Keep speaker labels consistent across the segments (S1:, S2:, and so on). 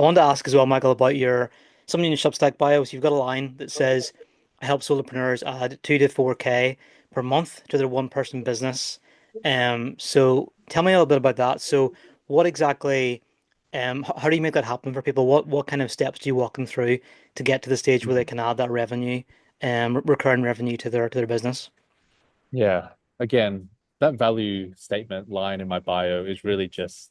S1: I wanted to ask as well, Michael, about your something in your Substack bio. So you've got a line that says, "I help solopreneurs add 2 to 4K per month to their one-person business." So tell me a little bit about that. So what exactly, how do you make that happen for people? What kind of steps do you walk them through to get to the stage where they can add that revenue, recurring revenue to their business?
S2: Yeah. Again, that value statement line in my bio is really just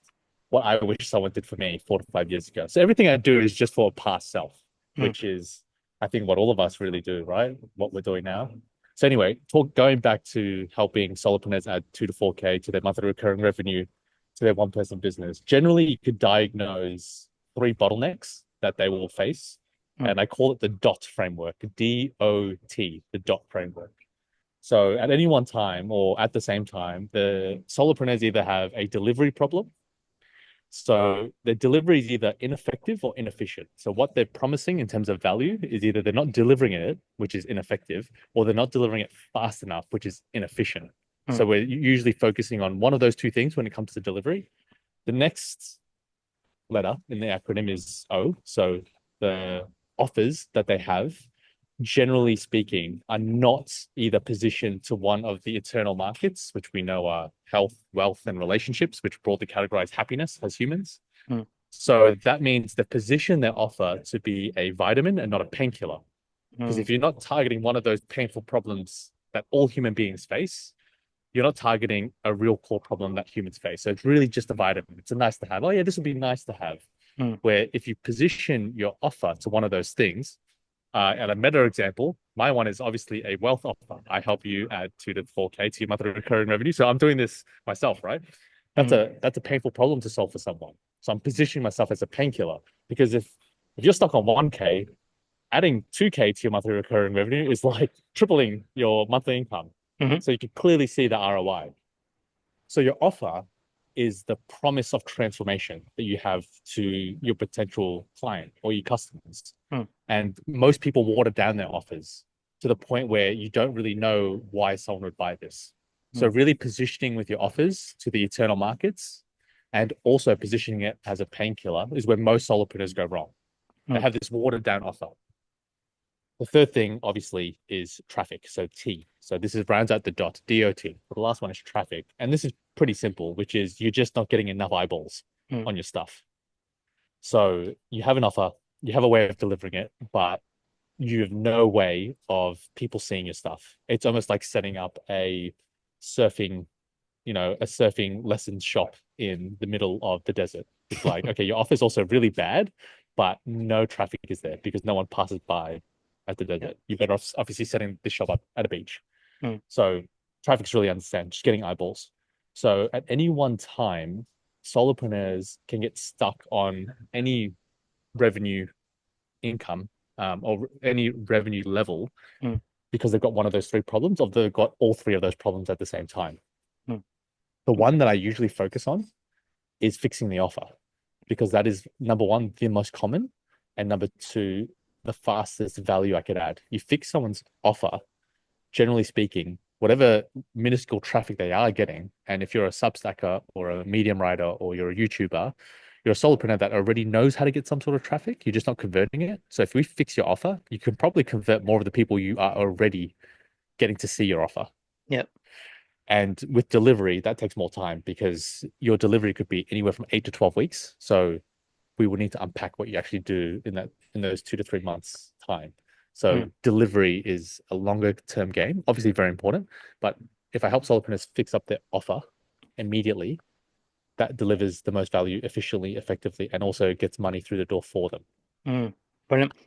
S2: what I wish someone did for me 4 to 5 years ago. So everything I do is just for past self,
S1: Mm,
S2: which is, I think, what all of us really do, right? What we're doing now. So anyway, going back to helping solopreneurs add 2 to 4K to their monthly recurring revenue to their one-person business. Generally, you could diagnose three bottlenecks that they will face.
S1: mm,
S2: And I call it the DOT framework, DOT, the DOT framework. So at any one time or at the same time, the solopreneurs either have a delivery problem. So the delivery is either ineffective or inefficient. So what they're promising in terms of value is either they're not delivering it, which is ineffective, or they're not delivering it fast enough, which is inefficient.
S1: mm,
S2: So we're usually focusing on one of those two things when it comes to delivery. The next letter in the acronym is O. So the offers that they have, generally speaking, are not either positioned to one of the eternal markets, which we know are health, wealth, and relationships, which broadly categorize happiness as humans.
S1: mm,
S2: So that means they position their offer to be a vitamin and not a painkiller. Because
S1: mm,
S2: if you're not targeting one of those painful problems that all human beings face, you're not targeting a real core problem that humans face. So it's really just a vitamin. It's a nice to have. Oh, yeah, this would be nice to have.
S1: mm,
S2: Where if you position your offer to one of those things, and a meta example, my one is obviously a wealth offer. I help you add 2 to 4K to your monthly recurring revenue. So I'm doing this myself, right?
S1: mm,
S2: That's a painful problem to solve for someone. So I'm positioning myself as a painkiller because if you're stuck on 1K, adding 2K to your monthly recurring revenue is like tripling your monthly income.
S1: mhm,
S2: So you can clearly see the ROI. So your offer is the promise of transformation that you have to your potential client or your customers.
S1: mm,
S2: And most people water down their offers to the point where you don't really know why someone would buy this. So
S1: mm,
S2: really positioning with your offers to the eternal markets and also positioning it as a painkiller is where most solopreneurs go wrong. They
S1: mm,
S2: have this watered down offer. The third thing, obviously, is traffic. So T. So this is rounds out the dot, DOT. But the last one is traffic. And this is pretty simple, which is you're just not getting enough eyeballs
S1: mm,
S2: on your stuff. So you have an offer, you have a way of delivering it, but you have no way of people seeing your stuff. It's almost like setting up surfing, a surfing lessons shop in the middle of the desert. It's like, okay, your offer is also really bad, but no traffic is there because no one passes by at the
S1: yeah,
S2: desert. You're better off obviously setting this shop up at a beach.
S1: mm,
S2: So traffic's really understand, just getting eyeballs. So at any one time, solopreneurs can get stuck on any revenue income or any revenue level
S1: mm,
S2: because they've got one of those three problems, or they've got all three of those problems at the same time.
S1: mm,
S2: The one
S1: okay,
S2: that I usually focus on is fixing the offer because that is number one, the most common, and number two, the fastest value I could add. You fix someone's offer, generally speaking, whatever minuscule traffic they are getting, and if you're a Substacker or a Medium writer or you're a YouTuber, you're a solopreneur that already knows how to get some sort of traffic. You're just not converting it. So if we fix your offer, you can probably convert more of the people you are already getting to see your offer.
S1: yeah,
S2: And with delivery, that takes more time because your delivery could be anywhere from 8 to 12 weeks. So we would need to unpack what you actually do in those 2 to 3 months time. So
S1: mm,
S2: delivery is a longer term game, obviously very important. But if I help solopreneurs fix up their offer immediately, that delivers the most value efficiently, effectively, and also gets money through the door for them.
S1: mm. Brilliant.